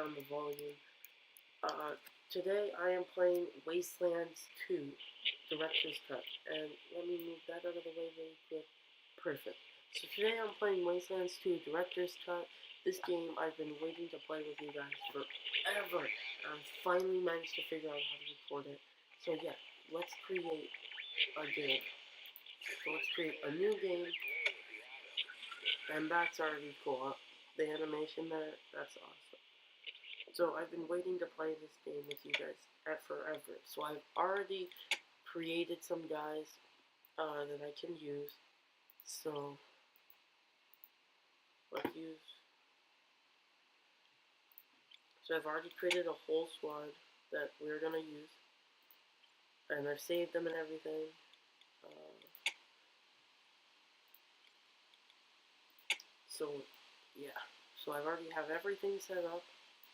down the volume. Today I am playing Wasteland 2, Director's Cut, and let me move that out of the way really quick. Perfect. So today I'm playing Wasteland 2, Director's Cut. This game I've been waiting to play with you guys forever. I finally managed to figure out how to record it. So yeah, let's create a game. So let's create a new game, and that's already cool. The animation there, that's awesome. So I've been waiting to play this game with you guys forever. So I've already created some guys that I can use. So let's use. So I've already created a whole squad that we're gonna use, and I've saved them and everything. So yeah, so I've already have everything set up,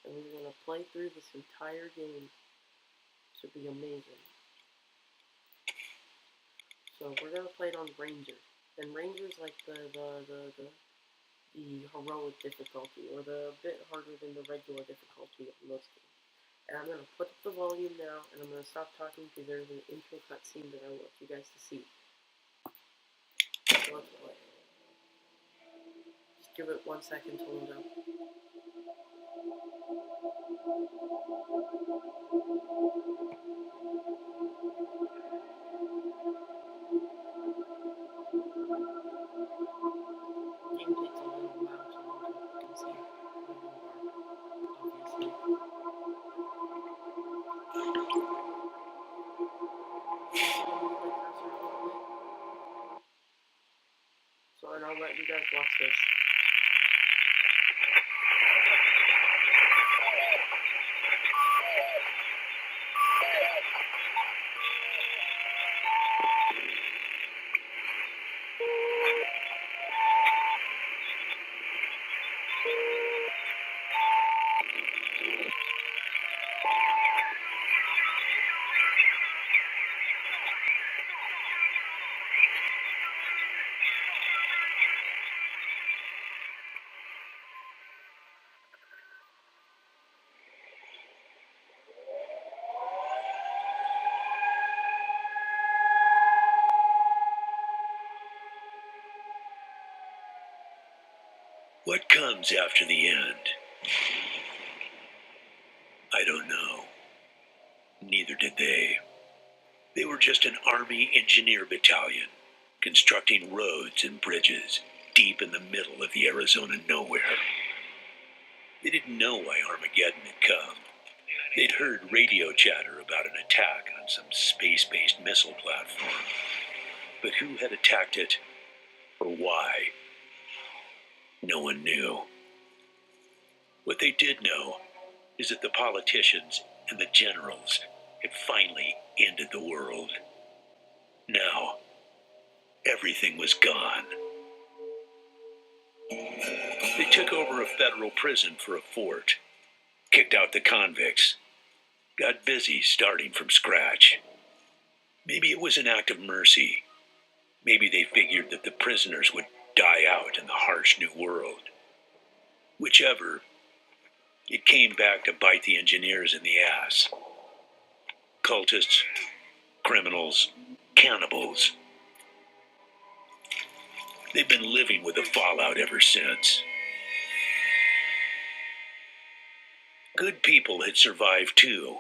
and we're gonna play through this entire game. Should be amazing. So we're gonna play it on Ranger, and Ranger's like the heroic difficulty, or the bit harder than the regular difficulty of most games. And I'm gonna put up the volume now, and I'm gonna stop talking because there's an intro cutscene that I want you guys to see. So let's play. Just give it 1 second to load up. Game takes a little while to load up. You can see where you are, obviously. So, and I'll let you guys watch this. What comes after the end? I don't know. Neither did they. They were just an Army engineer battalion, constructing roads and bridges deep in the middle of the Arizona nowhere. They didn't know why Armageddon had come. They'd heard radio chatter about an attack on some space-based missile platform. But who had attacked it, or why? No one knew. What they did know is that the politicians and the generals had finally ended the world. Now, everything was gone. They took over a federal prison for a fort, kicked out the convicts, got busy starting from scratch. Maybe it was an act of mercy. Maybe they figured that the prisoners would die out in the harsh new world. Whichever, it came back to bite the engineers in the ass. Cultists, criminals, cannibals. They've been living with the fallout ever since. Good people had survived too.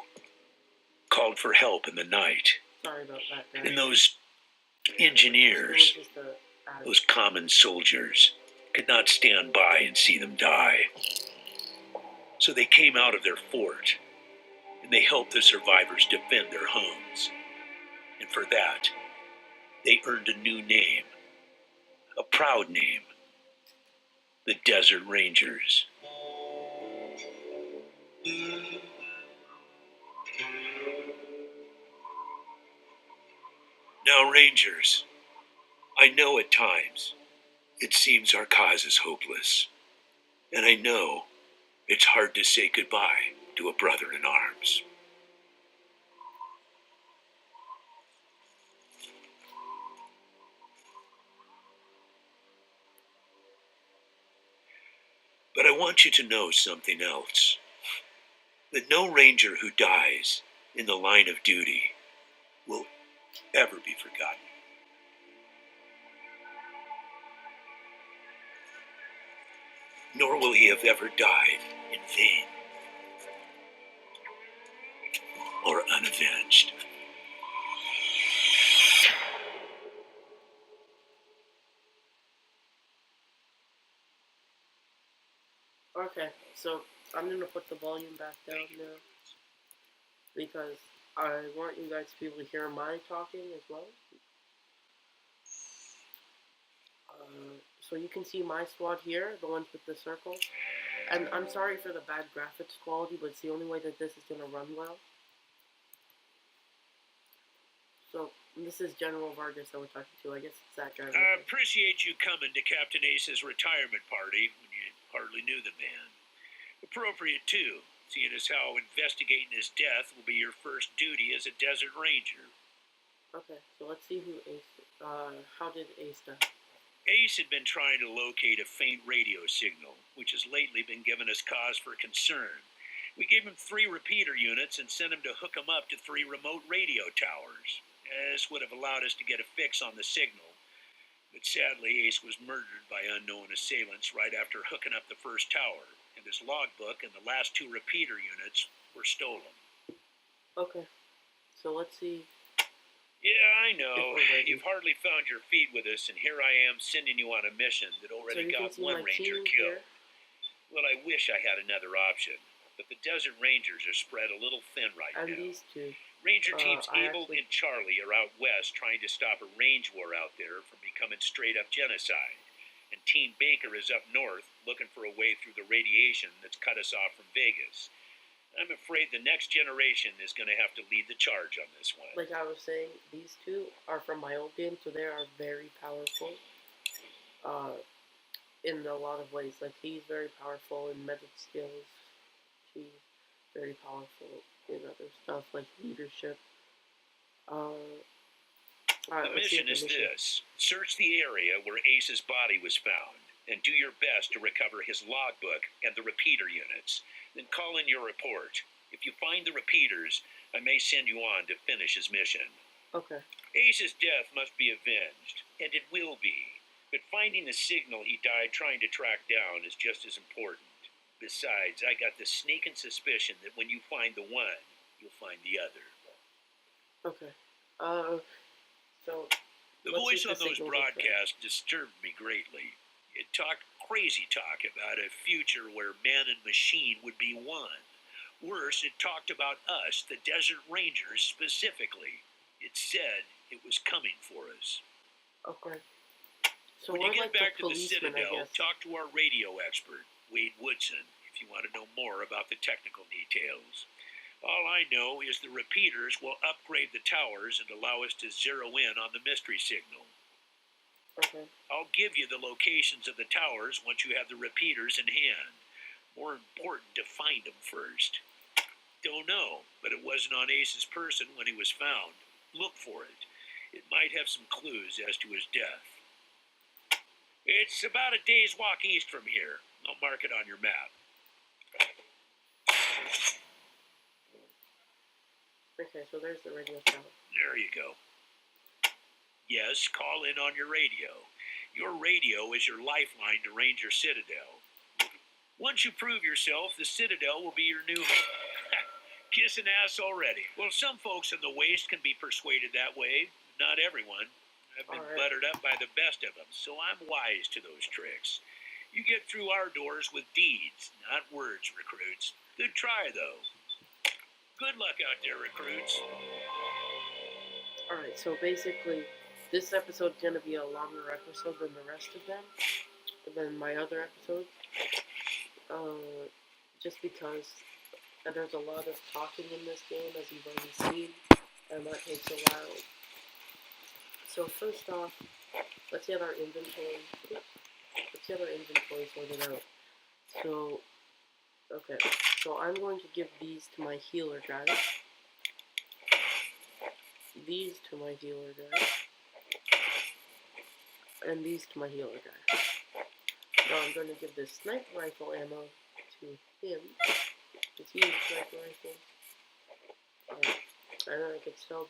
Called for help in the night. Sorry about that, guys. And those engineers, those common soldiers, could not stand by and see them die. So they came out of their fort, and they helped the survivors defend their homes. And for that, they earned a new name, a proud name, the Desert Rangers. Now, Rangers, I know at times it seems our cause is hopeless, and I know it's hard to say goodbye to a brother in arms. But I want you to know something else. that no ranger who dies in the line of duty will ever be forgotten. Nor will he have ever died in vain or unavenged. Okay, so I'm gonna put the volume back down now because I want you guys to be able to hear my talking as well. So you can see my squad here, the ones with the circles. And I'm sorry for the bad graphics quality, but it's the only way that this is gonna run well. So this is General Vargas that we're talking to. I guess it's that guy. I appreciate you coming to Captain Ace's retirement party when you hardly knew the man. Appropriate, too, seeing as how investigating his death will be your first duty as a desert ranger. Okay, so let's see who Ace. How did Ace die? Ace had been trying to locate a faint radio signal, which has lately been giving us cause for concern. We gave him 3 repeater units and sent him to hook them up to 3 remote radio towers. This would have allowed us to get a fix on the signal. But sadly, Ace was murdered by unknown assailants right after hooking up the first tower, and his logbook and the last 2 repeater units were stolen. Okay, so let's see. Yeah, I know. You've hardly found your feet with us, and here I am sending you on a mission that already got 1 ranger killed. Well, I wish I had another option, but the desert rangers are spread a little thin right now. And these 2. Ranger teams Abel and Charlie are out west trying to stop a range war out there from becoming straight-up genocide. And Team Baker is up north looking for a way through the radiation that's cut us off from Vegas. I'm afraid the next generation is going to have to lead the charge on this one. Like I was saying, these 2 are from my old game, so they are very powerful. In a lot of ways. Like, he's very powerful in medic skills. She's very powerful in other stuff like leadership. The mission is this. Search the area where Ace's body was found and do your best to recover his logbook and the repeater units. Then call in your report. If you find the repeaters, I may send you on to finish his mission. Okay. Ace's death must be avenged, and it will be. But finding the signal he died trying to track down is just as important. Besides, I got the sneaking suspicion that when you find the one, you'll find the other. Okay. So... The voice on those broadcasts disturbed me greatly. It talked crazy talk about a future where man and machine would be one. Worse, it talked about us, the Desert Rangers, specifically. It said it was coming for us. Okay. So when you get like back to the Citadel, talk to our radio expert, Wade Woodson, if you want to know more about the technical details. All I know is the repeaters will upgrade the towers and allow us to zero in on the mystery signal. Okay. I'll give you the locations of the towers once you have the repeaters in hand. More important to find them first. Don't know, but it wasn't on Ace's person when he was found. Look for it. It might have some clues as to his death. It's about a day's walk east from here. I'll mark it on your map. Okay, so there's the radio tower. There you go. Yes, call in on your radio. Your radio is your lifeline to Ranger Citadel. Once you prove yourself, the Citadel will be your new home. Kissing ass already. Well, some folks in the Waste can be persuaded that way. Not everyone. I've been buttered up by the best of them, so I'm wise to those tricks. You get through our doors with deeds, not words, recruits. Good try, though. Good luck out there, recruits. Alright, so basically, this episode's gonna be a longer episode than the rest of them, than my other episodes. Just because there's a lot of talking in this game, as you've already seen, and that takes a while. So first off, let's get our inventory. Let's get our inventory sorted out. So, okay. So I'm going to give these to my healer guys. These to my healer guy. And these to my healer guy. Now I'm going to give this sniper rifle ammo to him. This huge sniper rifle. Alright. And then I could sell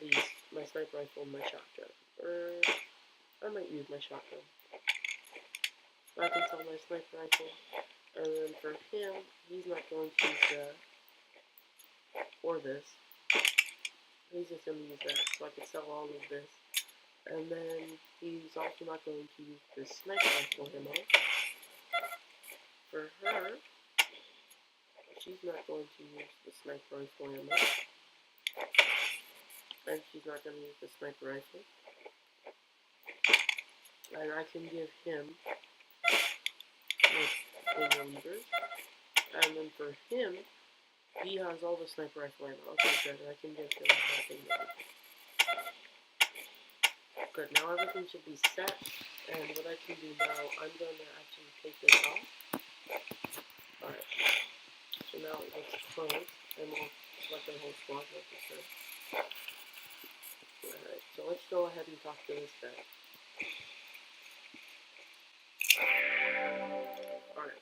my sniper rifle and my shotgun. Or I might use my shotgun. So I can sell my sniper rifle. And then for him, he's not going to use that. Or this. He's just going to use that. So I can sell all of this. And then he's also not going to use the sniper rifle ammo. For her, she's not going to use the sniper rifle ammo. And she's not going to use the sniper rifle. And I can give him the numbers. And then for him, he has all the sniper rifle ammo. Okay, good. I can give him everything. Good. Now everything should be set. And what I can do now, I'm going to actually take this off. Alright. So now let's close. And we'll select the whole squad like we said. Alright. So let's go ahead and talk to this guy. Alright.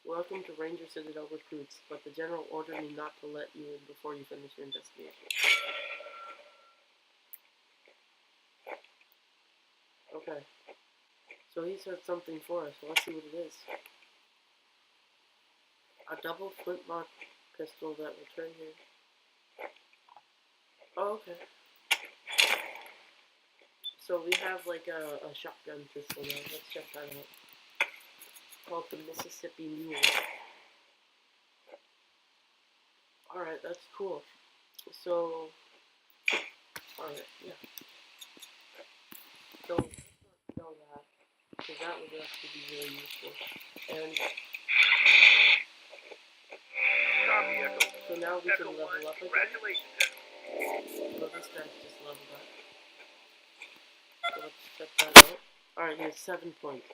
Welcome to Ranger Citadel Recruits, but the general ordered me not to let you in before you finish your investigation. Okay. So he said something for us, so let's see what it is. A double flintlock pistol that will turn here. Oh, okay. So we have like a shotgun pistol now. Let's check that out. Called the Mississippi Mule. Alright, that's cool. So, alright, yeah. So, know that, because that would actually be really useful. And, so now we can level up again. So this guy's just leveled up. So let's check that out. Alright, here's 7 points.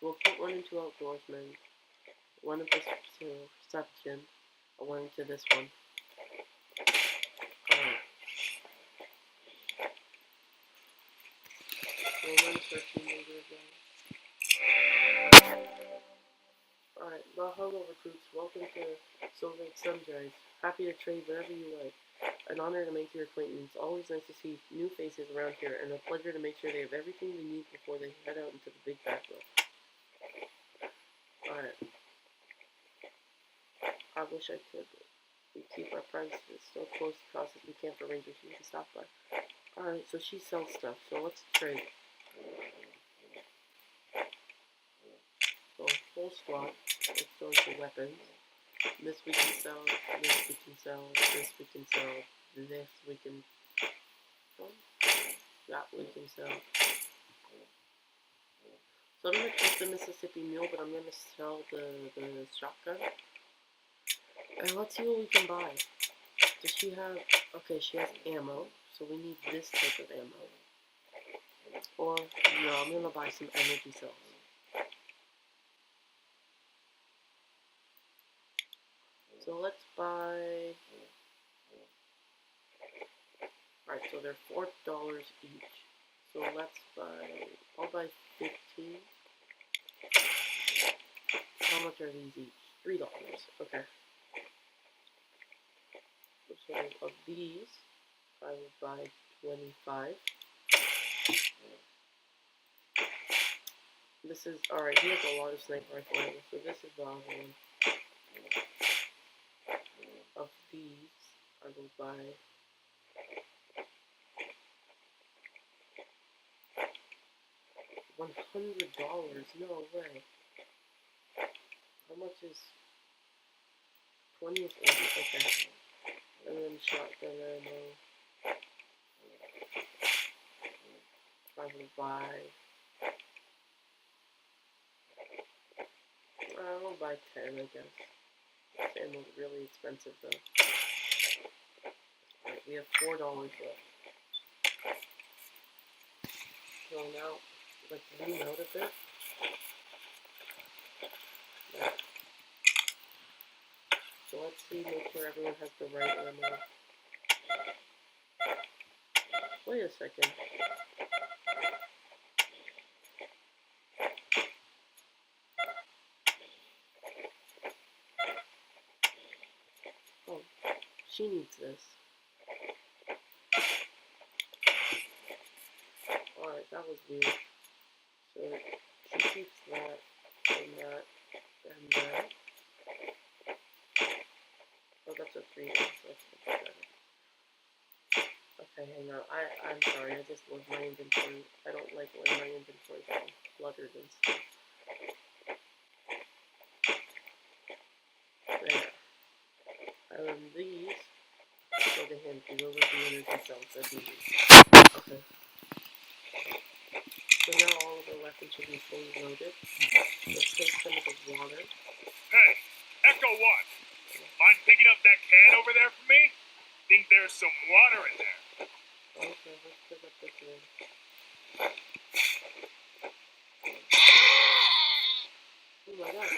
We'll put one into Outdoorsman, one of this to Reception, and one into this one. Alright. We'll run for a team leader again. Alright, well hello recruits, welcome to Silver Lake Sunrise. Happy to trade whatever you like. An honor to make your acquaintance. Always nice to see new faces around here, and a pleasure to make sure they have everything they need before they head out into the big bad world. Alright. I wish I could. We keep our prices so close to cost as we can for rangers who can stop by. Alright, so she sells stuff, so let's trade. So, full squad. Let's go into weapons. This we can sell, this we can sell, this we can sell, this we can sell, that we can sell. So I'm going to keep the Mississippi Mule, but I'm going to sell the shotgun. And let's see what we can buy. Does she have... Okay, she has ammo, so we need this type of ammo. Or, no, I'm going to buy some energy cells. So let's buy... Alright, so they're $4 each. So let's buy... I'll buy 15. How much are these each? $3. Okay. So of these, I will buy 25. This is... Alright, he has a lot of sniper rifle ammo, so this is the other one. Of these, I will buy... $100? No way. How much is 20 is 80? Okay. And then shotgun ammo. I will buy... I'll buy 10, I guess. This ammo's really expensive though. Alright, we have $4 left. So now, let's zoom out a bit. Yeah. So let's see, make sure everyone has the right ammo. Wait a second. she needs this. Alright, that was weird. So she keeps that and that and that. Oh, that's a 3. That's better. Okay, hang on. I'm sorry. I just love my inventory. I don't like when my inventory gets cluttered and stuff. There. And then these go to him to go with the energy cells that he needs. Okay. So now all of the weapons should be fully loaded. Let's take some of the water. Hey, Echo 1. Mind picking up that can over there for me? Think there's some water in there. Okay, let's pick up this one. Oh my god.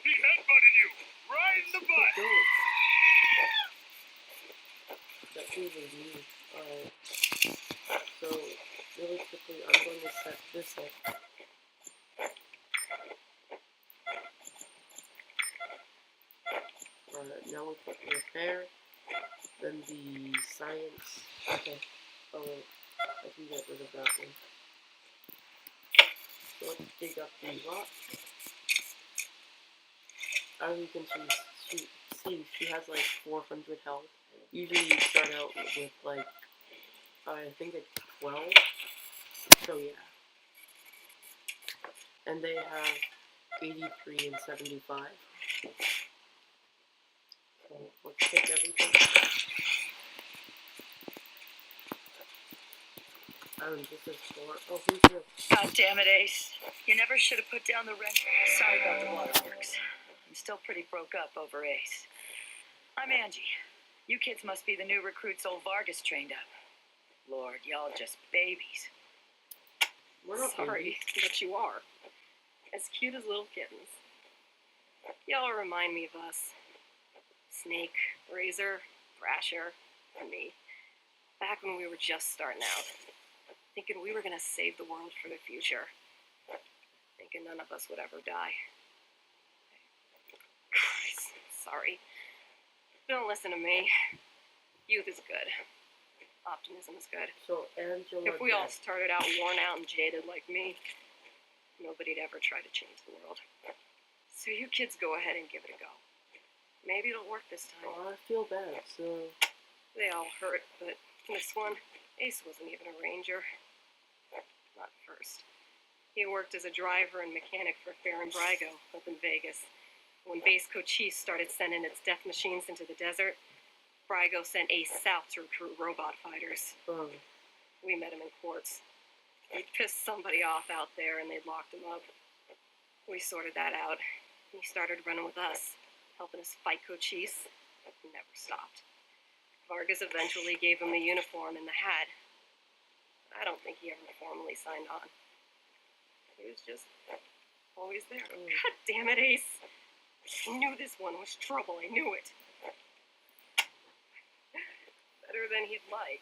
He headbutted you right in the butt. That feels me. Alright. So, really quickly, I'm going to set this up. Alright, now we put repair. Then the science. Okay. Oh, I can get rid of that one. So let's dig up the rock. As you can see, she has like 400 health. Usually you start out with like, I think it's 12. So yeah. And they have 83 and 75. So let's take everything. This is for, oh, who's this? God damn it, Ace. You never should have put down the rent. Sorry about the waterworks. I'm still pretty broke up over Ace. I'm Angie. You kids must be the new recruits old Vargas trained up. Lord, y'all just babies. We're not Sorry, babies. but you are. As cute as little kittens. Y'all remind me of us. Snake, Razor, Thrasher, and me. Back when we were just starting out. Thinking we were gonna save the world for the future. Thinking none of us would ever die. Christ, sorry. Don't listen to me. Youth is good. Optimism is good. So Angela. If we all started out worn out and jaded like me, nobody'd ever try to change the world. So you kids go ahead and give it a go. Maybe it'll work this time. Oh, I feel bad, so. They all hurt, but this one, Ace wasn't even a ranger. Not first. He worked as a driver and mechanic for Fair and Brygo up in Vegas. When Base Cochise started sending its death machines into the desert, Brygo sent Ace south to recruit robot fighters. Oh. We met him in quartz. He'd pissed somebody off out there and they'd locked him up. We sorted that out. He started running with us, helping us fight Cochise. He never stopped. Vargas eventually gave him the uniform and the hat. I don't think he ever formally signed on. He was just always there. God damn it, Ace. I knew this one was trouble. I knew it. Better than he'd like.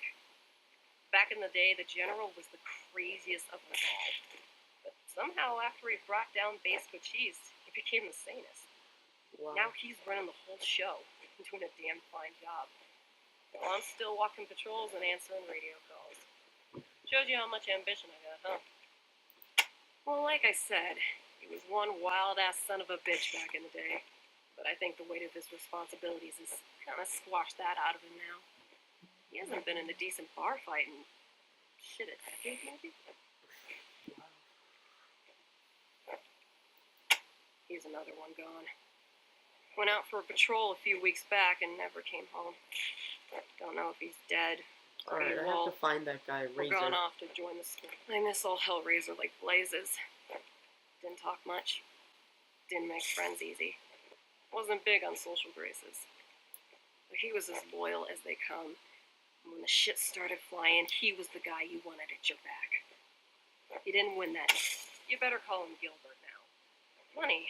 Back in the day, the General was the craziest of them all. But somehow, after he brought down Base Cochise, he became the sanest. Wow. Now he's running the whole show, doing a damn fine job. While I'm still walking patrols and answering radio calls. Shows you how much ambition I got, huh? Well, like I said, he was one wild-ass son of a bitch back in the day. But I think the weight of his responsibilities has kind of squashed that out of him now. He hasn't been in a decent bar fight in, a decade maybe? Here's another one gone. Went out for a patrol a few weeks back and never came home. Don't know if he's dead. Alright, I have to find that guy, We're Razor. going off to join the school. I miss old Hellraiser like blazes. Didn't talk much. Didn't make friends easy. Wasn't big on social graces. But he was as loyal as they come. And when the shit started flying, he was the guy you wanted at your back. He didn't win that. You better call him Gilbert now. Funny,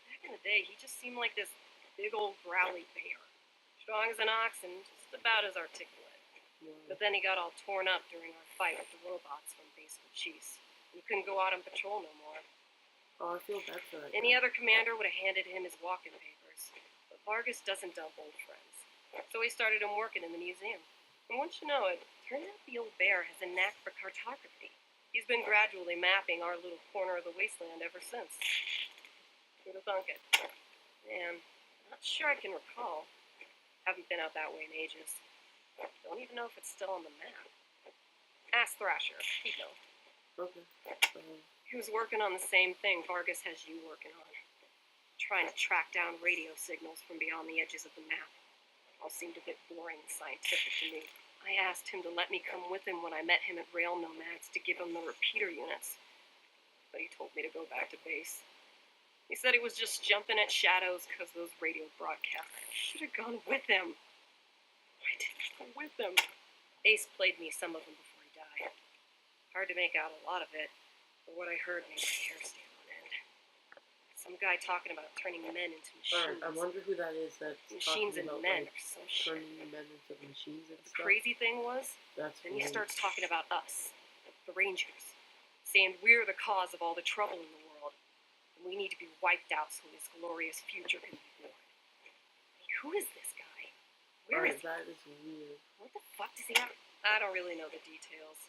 back in the day, he just seemed like this big old growly bear. Strong as an ox and just about as articulate. But then he got all torn up during our fight with the robots from Base Cochise. He couldn't go out on patrol no more. Oh, I feel bad for that Any guy. other commander would have handed him his walk-in papers. But Vargas doesn't dump old friends. So we started him working in the museum. And once you know it, turns out the old bear has a knack for cartography. He's been gradually mapping our little corner of the wasteland ever since. Who'd have thunk it? Man, not sure I can recall. Haven't been out that way in ages. Don't even know if it's still on the map. Ask Thrasher. He'd know. Okay. He was working on the same thing Vargas has you working on. Trying to track down radio signals from beyond the edges of the map. All seemed a bit boring and scientific to me. I asked him to let me come with him when I met him at Rail Nomads to give him the repeater units. But he told me to go back to base. He said he was just jumping at shadows because those radio broadcasts. I should have gone with him. I didn't go with him. Ace played me some of them before he died. Hard to make out a lot of it, but what I heard made my hair stand on end. Some guy talking about turning men into machines. Alright, I wonder who that is that's Machines talking and about, men like, or some shit. turning men into machines and The stuff. crazy thing was, That's then he weird. starts talking about us, the Rangers, saying we're the cause of all the trouble in the world, and we need to be wiped out so this glorious future can be born. Who is this guy? Where is he? That is weird. What the fuck does he have? I don't really know the details.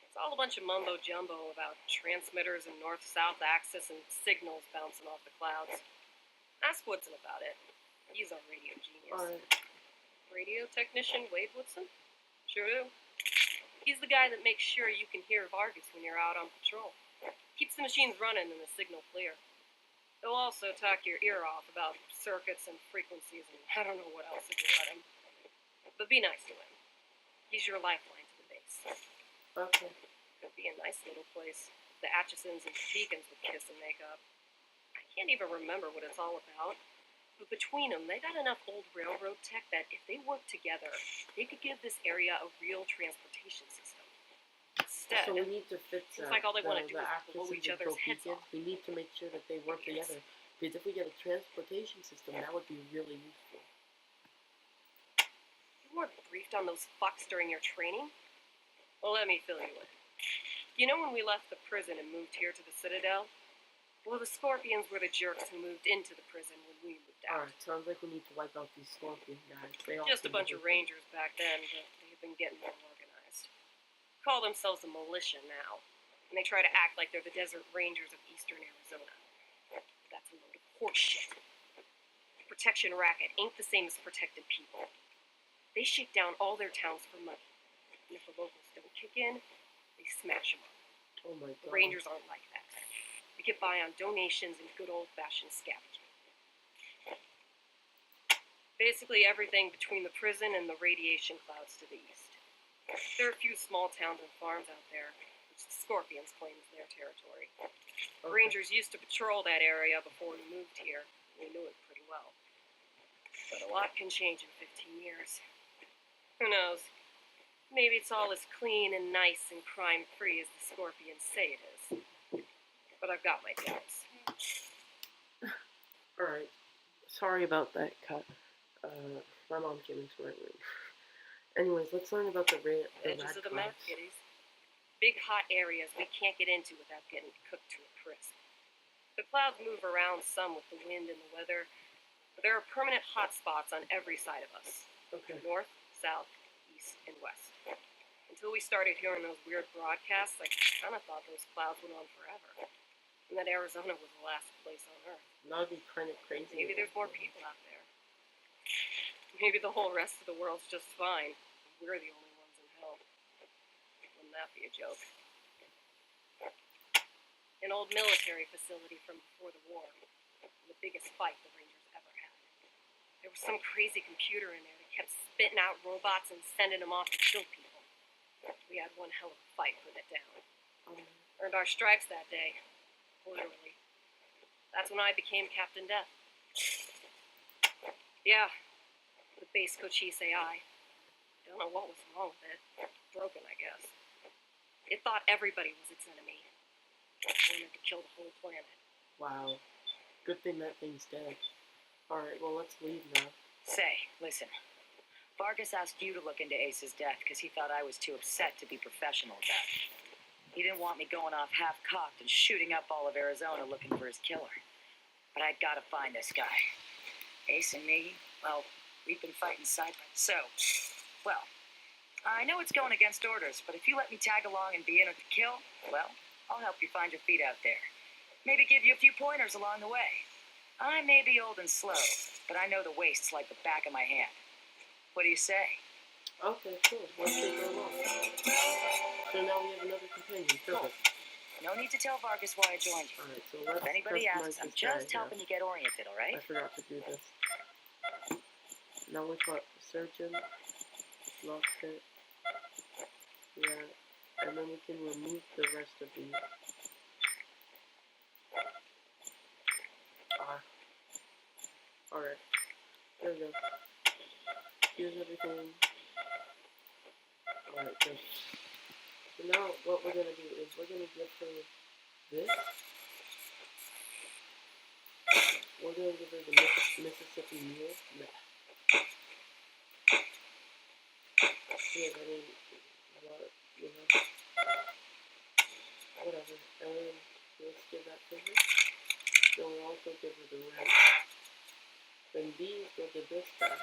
It's all a bunch of mumbo jumbo about transmitters and north-south axis and signals bouncing off the clouds. Ask Woodson about it. He's our radio genius. Alright. Radio technician Wade Woodson? Sure do. He's the guy that makes sure you can hear Vargas when you're out on patrol. Keeps the machines running and the signal clear. He'll also talk your ear off about circuits and frequencies and I don't know what else if you let him. But be nice to him. He's your lifeline to the base. Okay. Could be a nice little place. The Atchisons and Deacons would kiss and make up. I can't even remember what it's all about. But between them, they got enough old railroad tech that if they worked together, they could give this area a real transportation system. Instead, So we need to fix seems like all they want to do the is blow actresses each and other's heads Topekans. off. We need to make sure that they work Idiots. together. Because if we get a transportation system, that would be really useful. You weren't briefed on those fucks during your training? Well, let me fill you in. You know when we left the prison and moved here to the Citadel? Well, the Scorpions were the jerks who moved into the prison when we moved out. Alright, sounds like we need to wipe out these Scorpion guys. They all Just a seem bunch to of be- rangers back then, but they've been getting more organized. Call themselves the militia now, and they try to act like they're the Desert Rangers of eastern Arizona. That's a load of horseshit. Protection racket ain't the same as protected people. They shake down all their towns for money, and if the locals don't kick in, they smash them up. Oh my The god. Rangers aren't like that. We get by on donations and good old-fashioned scavenging. Basically everything between the prison and the radiation clouds to the east. There are a few small towns and farms out there, which the Scorpions claim is their territory. The Okay. Rangers used to patrol that area before we moved here. We knew it pretty well. But a lot can change in 15 years. Who knows? Maybe it's all as clean and nice and crime-free as the Scorpions say it is. But I've got my doubts. Alright. Sorry about that cut. My mom came into my room. Anyways, let's learn about the Edges rad of the map, clouds. kiddies. Big hot areas we can't get into without getting cooked to a crisp. The clouds move around some with the wind and the weather, but there are permanent hot spots on every side of us. Okay. North, south, east, and west. Until we started hearing those weird broadcasts, I kind of thought those clouds went on forever. And that Arizona was the last place on Earth. That would be kind of crazy. Maybe there's more people out there. Maybe the whole rest of the world's just fine. And we're the only ones in hell. Wouldn't that be a joke? An old military facility from before the war. The biggest fight the Rangers ever had. There was some crazy computer in there that kept spitting out robots and sending them off to kill people. We had one hell of a fight putting it down. Earned our stripes that day. Literally. That's when I became Captain Death. Yeah. The base Cochise AI. Don't know what was wrong with it. Broken, I guess. It thought everybody was its enemy. It wanted to kill the whole planet. Wow. Good thing that thing's dead. Alright, well, let's leave now. Say, listen. Vargas asked you to look into Ace's death because he thought I was too upset to be professional about it. He didn't want me going off half-cocked and shooting up all of Arizona looking for his killer. But I'd gotta find this guy. Ace and me, well, We've been fighting side by side. Well, I know it's going against orders, but if you let me tag along and be in at the kill, well, I'll help you find your feet out there. Maybe give you a few pointers along the way. I may be old and slow, but I know the wastes like the back of my hand. What do you say? Okay, cool. Let's take her along. So now we have another companion. Perfect. No need to tell Vargas why I joined you. Alright, so let's If anybody customize asks, I'm this guy just helping you get oriented, all right? I forgot to do this. Now we put surgeon, lockpit, yeah, and then we can remove the rest of these. Alright, there we go. Here's everything. Alright, good. So now what we're gonna do is we're gonna give her this. We're gonna give her the Mississippi Mule. Nah. Yeah, that ain't what, you know. Whatever. And let's give that to her. Then we'll also give her the red. Then these go to this guy.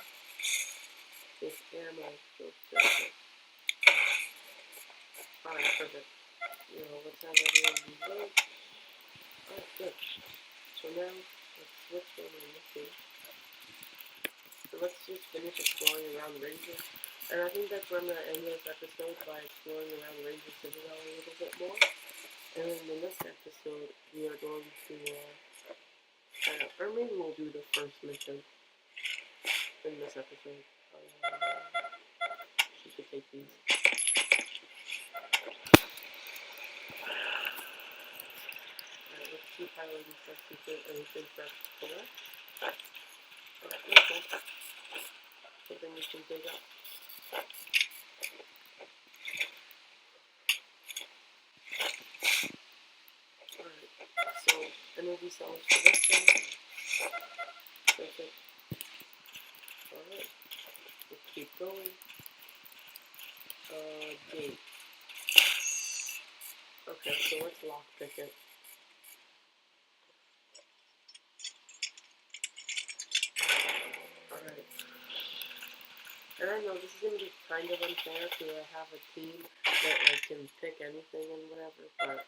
This ammo goes to this guy. Alright, perfect. You know, let's have everyone reload. Alright, good. So now, let's switch over to this thing. So let's just finish exploring around Ranger. And I think that's where I'm going to end this episode, by exploring around Ranger Citadel a little bit more. And in the next episode, we are going to, or maybe we'll do the first mission in this episode. She could take these. Alright, let's keep highlighting stuff to get anything that's correct. Alright, that's cool. Something we can dig up. Alright, so energy cells for this guy. Perfect. Alright, let's keep going. Gate. Okay, so let's lockpick it. Alright. And I know this is going to be kind of unfair to have a team that like, can pick anything and whatever, but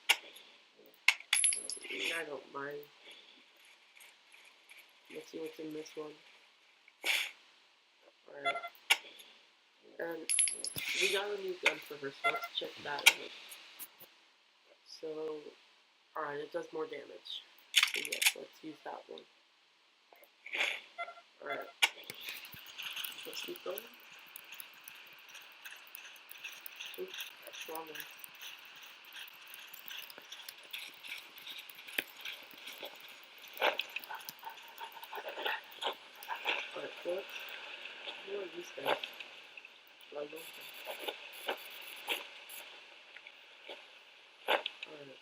I don't mind. Let's see what's in this one. Alright. And we got a new gun for her, so let's check that out. So, alright, it does more damage. So yes, let's use that one. Alright. Let's keep going. Oops, wrong one. Alright, so let's who are these guys? Lego? Alright.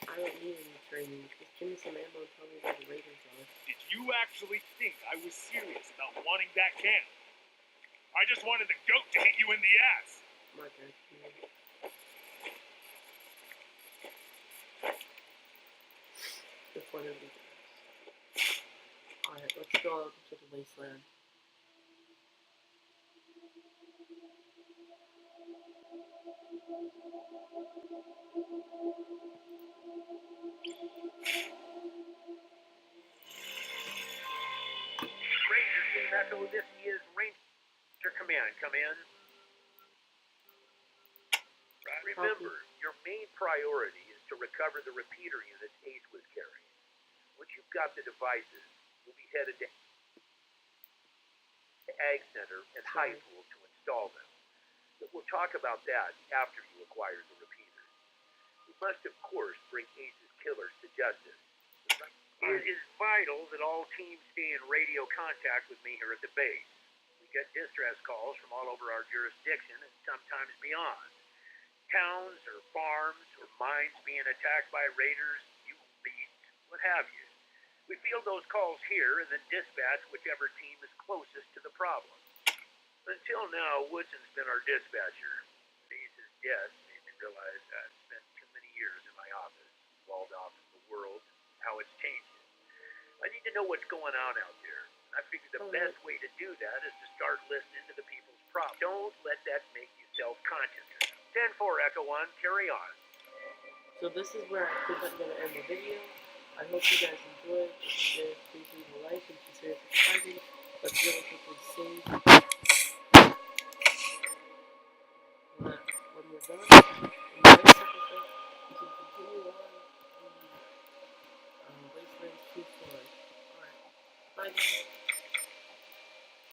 I don't need any training. Just give me some ammo and tell me where the raiders are. Did you actually think I was serious about wanting that can? I just wanted the goat to hit you in the ass. My bad. Just one of these guys. Alright, let's go out to the Wasteland. Ranger Team Echo, this is Ranger Command. Come in. Remember, your main priority is to recover the repeater units Ace was carrying. Once you've got the devices, we'll be headed to the Ag Center and High School to install them. But we'll talk about that after you acquire the repeaters. We must, of course, bring Ace's killers to justice. It is vital that all teams stay in radio contact with me here at the base. We get distress calls from all over our jurisdiction and sometimes beyond. Towns or farms or mines being attacked by raiders, mule beasts, what have you. We field those calls here and then dispatch whichever team is closest to the problem. Until now, Woodson's been our dispatcher. Ace's death made me realize I've spent too many years in my office, walled off from the world, how it's changing. I need to know what's going on out there. I figured the Oh, best way to do that is to start listening to the people's problems. Don't let that make you self-conscious. 10-4, Echo 1, carry on. So this is where I think I'm going to end the video. I hope you guys enjoyed. If you did, please leave a like and consider subscribing. Let's really quickly save. When we're done, in the next episode, we can continue on the Wasteland 2 story. Alright, bye guys.